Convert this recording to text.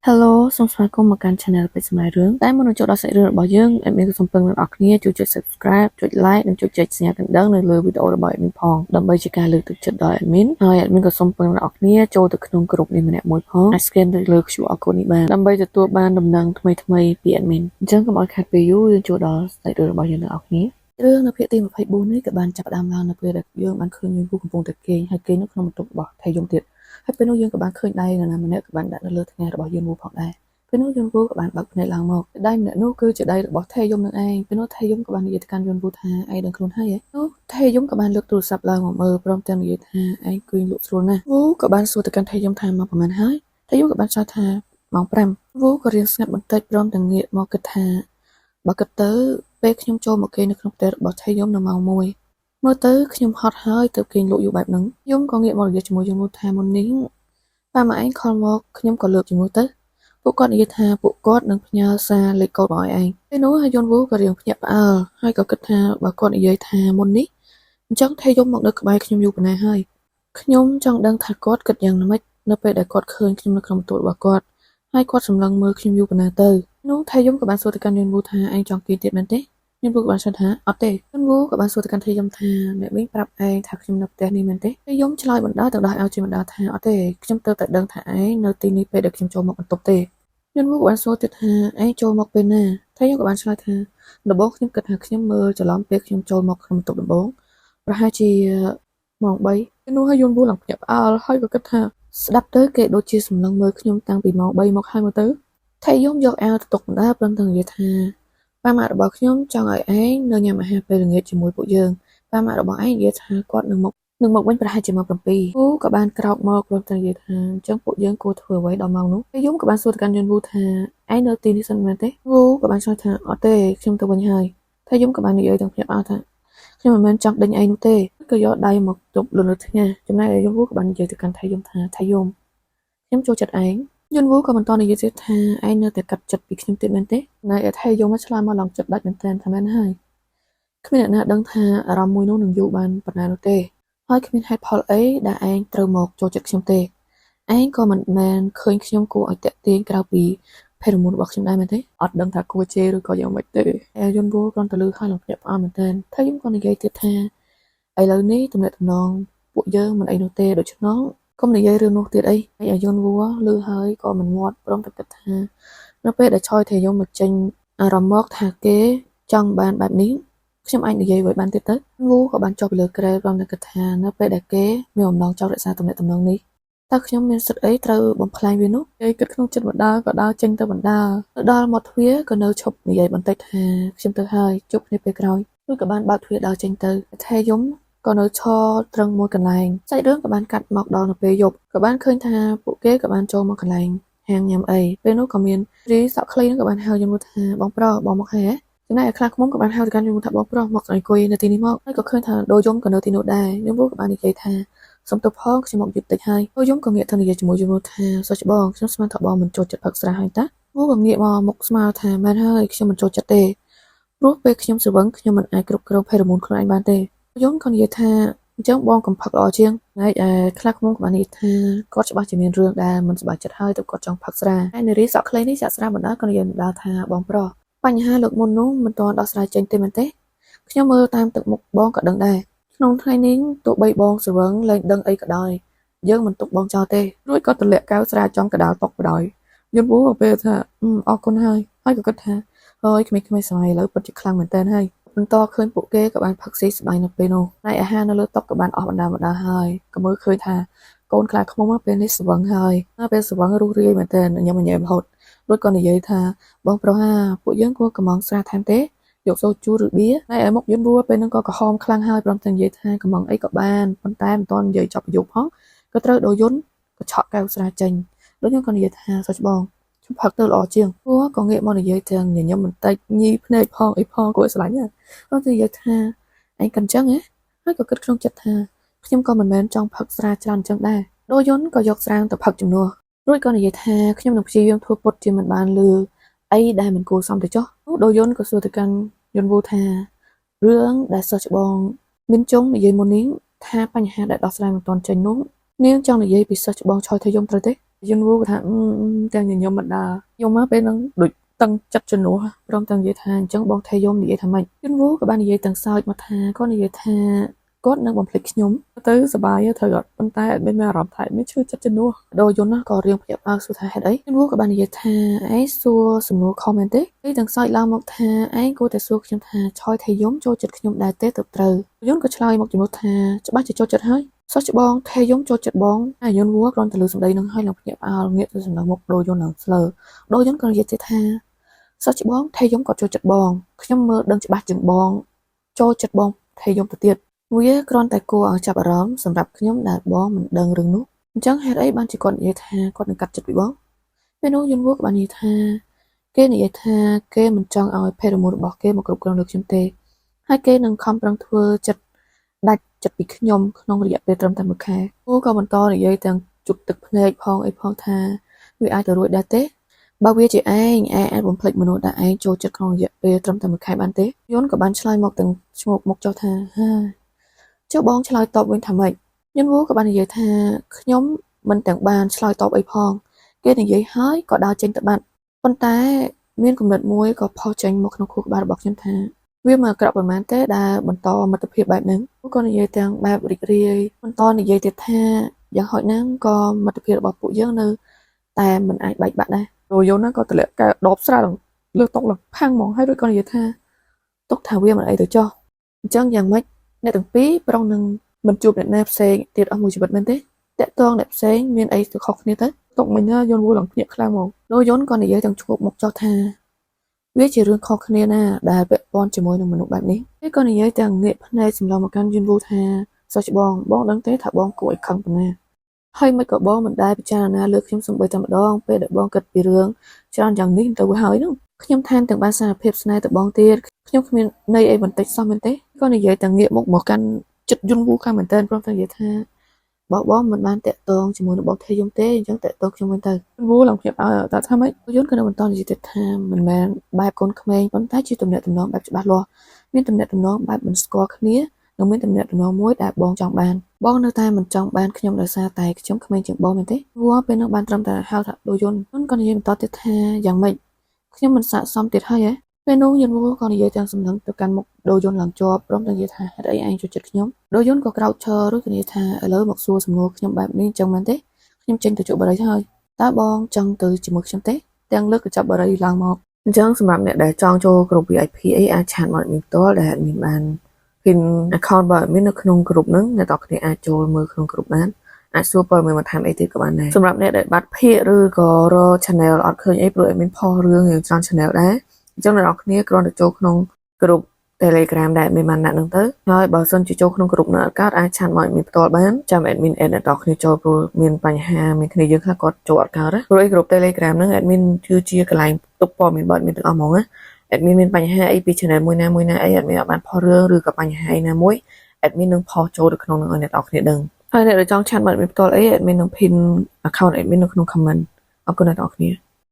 Hello សូមស្វាគមន៍មកកាន់ Channel ពេជ្រសម្រាប់រឿងតែមុននឹងចូលដល់សាច់រឿងរបស់យើងមានសូមពឹងអ្នកនរគ្នាជួយចុច Subscribe ចុច Like និងចុចសញ្ញាកណ្ដឹងនៅលើវីដេអូរបស់ admin ផងដើម្បីជាការលើកទឹកចិត្តដល់ admin ហើយ admin ក៏សូមពឹងអ្នកនរគ្នាចូលទៅក្នុងក្រុមនេះម្នាក់មួយផងអាច scan ទៅលើ QR code នេះបានដើម្បីទទួលបានដំណឹងថ្មីៗពី admin អញ្ចឹងកុំឲ្យខាតពេលយូរយើងចូលដល់សាច់រឿងរបស់យើងអ្នកនរគ្នារឿងនៅភាគទី24នេះក៏បានចាប់ផ្ដើមឡើងនៅពេលដែលយើងបានឃើញយូកំពុងតែគេងហើយគេងនៅក្នុងបន្ទប់របស់ថៃយំទៀតហើយពេលនោះយើងក៏បានឃើញដៃនរណាម្នាក់ក៏បានដាក់នៅលើថ្ងាសរបស់យើងផងដែរពេលនោះយន់វូក៏បានបើកភ្នែកឡើងមកដៃម្នាក់នោះគឺជាដៃរបស់ថេយំនឹងឯងពេលនោះថេយំក៏បាននិយាយទៅកាន់យន់វូថាឯងដឹងខ្លួនហើយនោះថេយំក៏បានលើកទូរស័ព្ទឡើងមកមើលព្រមទាំងនិយាយថាឯងគួយលក់ស្រួលណាស់វូក៏បានសួរទៅកាន់ថេយំថាមកប្រហែលហើយថេយំក៏បានឆ្លើយថាម៉ោង5វូក៏រៀងស្ងាត់បន្តិចព្រមទាំងងាកមកគិតថាបើគិតទៅពេលខ្ញុំចូលមកគេនៅក្នុងផ្ទះរបស់ថេយំនៅម៉ោង1មើលទៅខ្ញុំហត់ហើយទើបគេងលក់យូរបែបហ្នឹងយំក៏ងាកមកនិយាយជាមួយយន់វូថាមុននេះតាមមកឯងខលមកខ្ញុំក៏លើកជាមួយទៅពួកគាត់និយាយថាពួកគាត់នឹងផ្ញើសារលេខកូដមកឲ្យឯងពេលនោះហើយយន់វូក៏រៀងភ្ញាក់ផ្អើលហើយក៏គិតថាបើគាត់និយាយថាមុននេះអញ្ចឹងថេយំមកនៅក្បែរខ្ញុំយូរប៉ុណ្ណាហើយខ្ញុំចង់ដឹងថាគាត់គិតយ៉ាងម៉េចនៅពេលដែលគាត់ឃើញខ្ញុំនៅក្នុងបន្ទប់របស់គាត់ហើយគាត់សម្លឹងមើលខ្ញុំយូរប៉ុណ្ណាទៅនោះថេយំក៏បានសួរទៅកាន់យន់វូថាឯងចង់គេទៀតមែនទេយន់វូក៏បានឆ្លើយថាអត់ទេយន់វូក៏បានសួរទៅកាន់ថេយំថាអ្នកវិញប្រាប់ឯងថាខ្ញុំនៅផ្ទះនេះមែនទេថេយំឆ្លើយបណ្ដាទាំងដោះឲ្យជាបណ្ដាថាអត់ទេខ្ញុំទើបតែដឹងថាឯងនៅទីនេះពេលដែលខ្ញុំចូលមកបន្ទប់ទេយន់វូក៏បានសួរទៀតថាឯងចូលមកពេលណាថេយំក៏បានឆ្លើយថាដំបូងខ្ញុំគិតថាខ្ញុំមើលច្រឡំពេលខ្ញុំចូលមកក្នុងបន្ទប់ដំបូងប្រហែលជាម៉ោង3ពេលនោះហើយយន់វូឡើងភ្ញាក់ផ្អើលហើយក៏គិតថាស្ដាប់ទៅគេដូចជាសម្លឹងមើលខ្ញុំតាំងពីម៉ោង3មកហើយមើលទៅថេយំយកអាវទៅទុកបណ្ដាព្រមទាំងនិយាយថាប៉ាម៉ាក់របស់ខ្ញុំចង់ឲ្យឯងនៅញ៉ាំអាហារពេលល្ងាចជាមួយពួកយើងប៉ាម៉ាក់របស់ឯងនិយាយថាគាត់នឹងមកវិញប្រហែលជាម៉ោង7គូក៏បានក្រោកមកព្រមទាំងនិយាយថាអញ្ចឹងពួកយើងគួរធ្វើអ្វីដល់ម៉ោងនោះហើយយំក៏បានសួរទៅកាន់យន់វូថាឯងនៅទីនេះសិនមែនទេវូក៏បានឆ្លើយថាអត់ទេខ្ញុំទៅវិញហើយហើយយំក៏បាននិយាយទាំងភ្ញាក់ផ្អើលថាខ្ញុំមិនមែនចង់ដេញឯងនោះទេក៏យកដៃមកទប់លើថ្ងាសចំណែកឯយំវូក៏បាននិយាយទៅកាន់ថៃយំថាថៃយំខ្ញុំចូលចិត្តឯងយន់វូក៏បន្តនិយាយទៀតថាឯងនៅតែកាត់ចិត្តពីខ្ញុំទៀតមែនទេណៃឯថៃយំមកឆ្លើយមកឡងចិត្តដាច់មែនតើថាមែនហើយគ្មានអ្នកណាដឹងថាអារម្មណ៍មួយនោះនឹងយូរបានប៉ុណ្ណានោះទេហើយគ្មានហេតុផលអីដែលឯងត្រូវមកចូលចិត្តខ្ញុំទេឯងក៏មិនមែនឃើញខ្ញុំគួរឲ្យតាក់ទាញក្រៅពីផេរ៉ូម៉ូនរបស់ខ្ញុំដែរមែនទេអត់ដឹងថាគួរជេរឬក៏យ៉ាងម៉េចទេយន់វូគ្រាន់តែលឺហើយឡើងភ្ញាក់ផ្អើលមែនទែនថៃយំក៏និយាយទៀតថាឥឡូវនេះទំនាក់ទំនងពួកយើងមិនអីនោះទេដូច្នោះកុំនិយាយរឿងនោះទៀតអីហើយយន់វូលឺហើយក៏មិនមាត់ព្រមតែគិតថានៅពេលដែលឆយថៃយំមកចេញអារម្មណ៍មកថាគេចង់បានបែបនេះខ្ញុំអាចនិយាយឲ្យបានទៀតទៅវូក៏បានចុះពីលើក្រែព្រមទាំងគិតថានៅពេលដែលគេមានបំណងចង់រក្សាទំនាក់ទំនងនេះតើខ្ញុំមានសិទ្ធិអីត្រូវបំផ្លាញវានោះគេគិតក្នុងចិត្តបណ្ដាក៏ដើរចេញទៅបណ្ដាទៅដល់មាត់ទ្វារក៏នៅឈប់និយាយបន្តិចថាខ្ញុំទៅហើយជួបគ្នាពេលក្រោយនោះក៏បានបើកទ្វារដើរចេញទៅថេយំក៏នៅឈរត្រឹងមួយកន្លែងសាច់រឿងក៏បានកាត់មកដល់នៅពេលយប់ក៏បានឃើញថាពួកគេក៏បានចូលមកកន្លែងហាងញ៉ាំអីពេលនោះក៏មានរីសក់ខ្លីនោះក៏បានហៅយំថាបងប្រុសបងមកហើយចំណែកឯខ្លះខ្មុំក៏បានហៅទៅកាន់យំថាបងប្រុសមកអង្គុយនៅទីនេះមកហើយក៏ឃើញថាដូយំក៏នៅទីនោះដែរយំក៏បាននិយាយថាសុំទោសផងខ្ញុំមកយឺតតិចហើយដូយំក៏ងាកទៅនិយាយជាមួយយំថាសុខបងខ្ញុំស្មានថាបងមិនចូលចិត្តផឹកស្រាហើយតាវូក៏ងាកមកមុខស្មារថាមែនហើយខ្ញុំមិនចូលចិត្តទេព្រោះពេលខ្ញុំស្រវឹងខ្ញុំមិនអាចគ្រប់គ្រងផេរ៉ូម៉ូនខ្លួនឯងបានទេយំក៏និយាយថាអញ្ចឹងបងកំផឹកល្អជាងហើយខ្លះខ្មុំក៏បាននិយាយថាគាត់ច្បាស់ជាមានរឿងដែលមិនសប្បាយចិត្តហើយទើបគាត់ចង់ផឹកស្រាហើយនារីសក់ខ្លីនេះចាក់ស្រាបណ្ដាក៏និយាយបណ្ដាថាបងប្រុសបញ្ហាលើកមុននោះមិនទាន់ដោះស្រាយចេញទេមែនទេខ្ញុំមើលតាមទឹកមុខបងក៏ដឹងដែរក្នុងថ្ងៃនេះទោះបីបងស្រវឹងលែងដឹងអីក៏ដោយយើងមិនទុកបងចោលទេរួចក៏ទម្លាក់កៅស្រាចំកដាលតុកបដ ாய் យំវូក៏ពេលថាអរគុណហើយក៏គិតថាហើយក្មេងៗសម័យឥឡូវពិតជាខ្លាំងមែនតើហើយបន្តឃើញពួកគេក៏បានផឹកស៊ីស្បាយនៅពេលនោះហើយអាហារនៅលើតុក៏បានអស់បណ្ដាហើយក៏មើលឃើញថាកូនខ្លាឃ្មុំពេលនេះស្រវឹងហើយពេលស្រវឹងរស់រាយមែនតើញ៉ាំញ៉ែរហូតរួចក៏និយាយថាបងប្រុសពួកយើងគួរកំងស្រាថែមទេយកសូជូឬបៀហើយឲ្យមុខយន់វូពេលហ្នឹងក៏ក្រហមខ្លាំងហើយព្រមទាំងនិយាយថាកំងអីក៏បានប៉ុន្តែមិនទាន់និយាយចប់ប្រយោគផងក៏ត្រូវដូយន្តក៏ឆក់កែវស្រាចេញដូចខ្ញុំក៏និយាយថាសុខបងផឹកទៅល្អជាងព្រោះក៏ងាកមកនិយាយទាំងញញឹមបន្តិចញីភ្នែកផងអីផងគួរស្រឡាញ់គាត់ទៅនិយាយថាឯងកិនចឹងហើយក៏គិតក្នុងចិត្តថាខ្ញុំក៏មិនមែនចង់ផឹកស្រាច្រើនចឹងដែរដូយន្តក៏យកស្រាទៅផឹកជំនួសរួចក៏និយាយថាខ្ញុំនឹងព្យាយាមធ្វើពុតជាមិនបានលឺអីដែលមិនគួរសមទៅចុះដូយន្តក៏សួរទៅកាន់យន្តវូថារឿងដែលសិស្សច្បងមានចុងនិយាយមុននេះថាបញ្ហាដែលដោះស្រាយមិនទាន់ចេញនោះនាងចង់និយាយពីសិស្សច្បងឆយថយយំត្រូវទេ យន់វូក៏ថាទាំងញញឹមមិនដាយំមកពេលហ្នឹងដូចតឹងចិត្តជំនួសព្រមទាំងនិយាយថាអញ្ចឹងបងថេយំនិយាយថាម៉េចយន់វូក៏បាននិយាយទាំងសើចមកថាគាត់និយាយថាគាត់នឹងបំភ្លេចខ្ញុំទៅសប្បាយត្រូវអត់ប៉ុន្តែអត់មានអារម្មណ៍ថាមានឈឺចិត្តជំនួសដល់យន់ណាក៏រៀងភ្ញាក់ផ្អើលសួរថាហេតុអីយន់វូក៏បាននិយាយថាឯងសួរសំណួរខមមែនទេពេលទាំងសើចឡើងមកថាឯងគួរតែសួរខ្ញុំថាឆយថេយំចូលចិត្តខ្ញុំដែរទេទៅត្រូវយន់ក៏ឆ្លើយមកជំនួសថាច្បាស់ជាចូលចិត្តហើយសោះច្បងថេយំចូលចិត្តបងអាយន់វូគ្រាន់តែលើសម្ដីនឹងហើយឡើងភ្ញាក់ផ្អើលងាកទៅសំណើមុខដល់យន់ឡើងស្លើដល់យន់ក៏និយាយទៀតថាសោះច្បងថេយំក៏ចូលចិត្តបងខ្ញុំមើលដឹងច្បាស់ជាងបងចូលចិត្តបងថេយំទៅទៀតវាគ្រាន់តែគួរឲ្យចាប់អារម្មណ៍សម្រាប់ខ្ញុំដែលបងមិនដឹងរឿងនោះអញ្ចឹងហេតុអីបានជាគាត់និយាយថាគាត់នឹងកាត់ចិត្តពីបងពេលនោះយន់វូក៏បាននិយាយថាគេនិយាយថាគេមិនចង់ឲ្យភេរមូលរបស់គេមកគ្រប់គ្រងលើខ្ញុំទេហើយគេនឹងខំប្រឹងធ្វើចិត្តដាច់ចិត្តពីខ្ញុំក្នុងរយៈពេលត្រឹមតែ1ខែគូក៏បន្តនិយាយទាំងជប់ទឹកភ្នែកផងអីផងថាវាអាចទៅរួចដែរទេបើវាជាឯងអាចបំភ្លេចមនុស្សដែលឯងចូលចិត្តក្នុងរយៈពេលត្រឹមតែ1ខែបានទេយន់ក៏បានឆ្លើយមកទាំងឈ្ងោកមុខចុះថាចុះបងឆ្លើយតបវិញថាម៉េចយន់វូក៏បាននិយាយថាខ្ញុំមិនទាំងបានឆ្លើយតបអីផងគេនិយាយហើយក៏ដើរចេញទៅបាត់ប៉ុន្តែមានគំនិតមួយក៏ផុសចេញមកក្នុងខួរក្បាលរបស់ខ្ញុំថាវាមិនអាក្រក់ប៉ុន្មានទេដែលបន្តមិត្តភាពបែបហ្នឹងក៏និយាយទាំងបែបរីករាយបន្តនិយាយទៀតថាយ៉ាងហោចណាស់ក៏មិត្តភាពរបស់ពួកយើងនៅតែមិនអាចបែកបាក់ដែររយល់ណាក៏ទម្លាក់កែដបស្រាលលើតុឡើងផាំងហ្មងហើយរួចក៏និយាយថាទុកថាវាមិនអីទៅចោះអញ្ចឹងយ៉ាងម៉េចអ្នកទាំងពីរប្រុងនឹងមិនជួបអ្នកណាផ្សេងទៀតអស់មួយជីវិតមែនទេតាក់ទងអ្នកផ្សេងមានអីទៅខុសគ្នាទៅទុកមិញណាយន់វូឡើងភ្ញាក់ខ្លាំងហ្មងដោយយន់ក៏និយាយទាំងឈ្ងោកមកចោះថាវាជារឿងខុសគ្នាណាដែលពាក់ព័ន្ធជាមួយនឹងមនុស្សបែបនេះគេក៏និយាយទាំងងាកភ្នែកសម្លឹងមកកាន់យន់វូថាសោះច្បងដឹងទេថាបងគួរឲ្យខឹងប៉ុណ្ណាហើយមិនក៏បងមិនដែលពិចារណាលើខ្ញុំសំបីតែម្ដងពេលដែលបងគិតពីរឿងច្រើនយ៉ាងនេះទៅហើយនោះខ្ញុំថែមទាំងបានសារភាពស្នេហ៍ទៅបងទៀតខ្ញុំគ្មានន័យអីបន្តិចសោះមែនទេក៏និយាយទាំងងាកមុខមកកាន់ចិត្តយន់វូខាងមែនតើព្រមទាំងនិយាយថាបងមិនបានតាក់ទងជាមួយនឹងបងថេយំទេអញ្ចឹងតាក់ទងខ្ញុំវិញទៅវូឡើងភ្ញាក់អើតែថាម៉េចយន់ក៏នៅបន្តនិយាយទៀតថាមិនមែនបែបកូនក្មេងប៉ុន្តែជាទំនាក់ទំនងបែបច្បាស់លាស់មានទំនាក់ទំនងបែបមិនស្គាល់គ្នានិងមានទំនាក់ទំនងមួយដែលបងចង់បានបងនៅតែមិនចង់បានខ្ញុំដោយសារតែខ្ញុំក្មេងជាងបងមែនទេវូពេលនោះបានត្រឹមតែហៅថាដូយន់ក៏និយាយបន្តទៀតថាយ៉ាងម៉េចខ្ញុំមិនស័ក្តិសមទៀតហើយហ៎ពេលនោះយន់វូក៏និយាយទាំងសំឡឹងទៅកាន់មុខដូយន់ឡើងជាប់ព្រមទាំងនិយាយថាហេតុអីឯងចូលចិត្តខ្ញុំដូយន់ក៏ក្រោកឈររួចក៏និយាយថាឥឡូវមកសួរសំណួរខ្ញុំបែបនេះអញ្ចឹងមែនទេខ្ញុំចេញទៅជក់បារីហើយតើបងចង់ទៅជាមួយខ្ញុំទេទាំងលើកកញ្ចប់បារីឡើងមកអញ្ចឹងសម្រាប់អ្នកដែលចង់ចូលក្រុម VIP អីអាចឆាតមកមានផ្ទាល់ដែលមានបាន pin account បើមាននៅក្នុងក្រុមហ្នឹងអ្នកទាំងគ្នាអាចចូលមើលក្នុងក្រុមបានអាចសួរព័ត៌មានបន្ថែមអីទៀតក៏បានដែរសម្រាប់អ្នកដែលបាត់ភាគឬក៏រក channel អត់ឃើញអីព្រោះមានផុសរឿងយ៉ាងច្រើន channel ដែរអញ្ចឹងអ្នកទាំងគ្នាគ្រាន់តែចូលក្នុងក្រុម Telegram ដែលមានបានដាក់ហ្នឹងទៅហើយបើសិនជាចូលក្នុងក្រុមនៅអត់កើតអាចឆាតមកមានផ្ទាល់បានចាំ admin add អ្នកទាំងគ្នាចូលព្រោះមានបញ្ហាមានគ្នាយើងខ្លះគាត់ចូលអត់កើតព្រោះក្រុម Telegram ហ្នឹង admin គឺជាកន្លែងទុកព័ត៌មានបើមានទាំងអស់ហ្មងណាadmin មានបញ្ហាអីពី channel មួយណាអី admin អត់បានផុសរឿងឬក៏បញ្ហាអីណាមួយ admin នឹងផុសចូលទៅក្នុងនឹងឲ្យអ្នកទាំងគ្នាដឹងហើយអ្នកដែលចង់ឆាតមកadminផ្ទាល់អី admin នឹង pin account admin នៅក្នុង comment អរគុណអ្នកទាំងគ្នា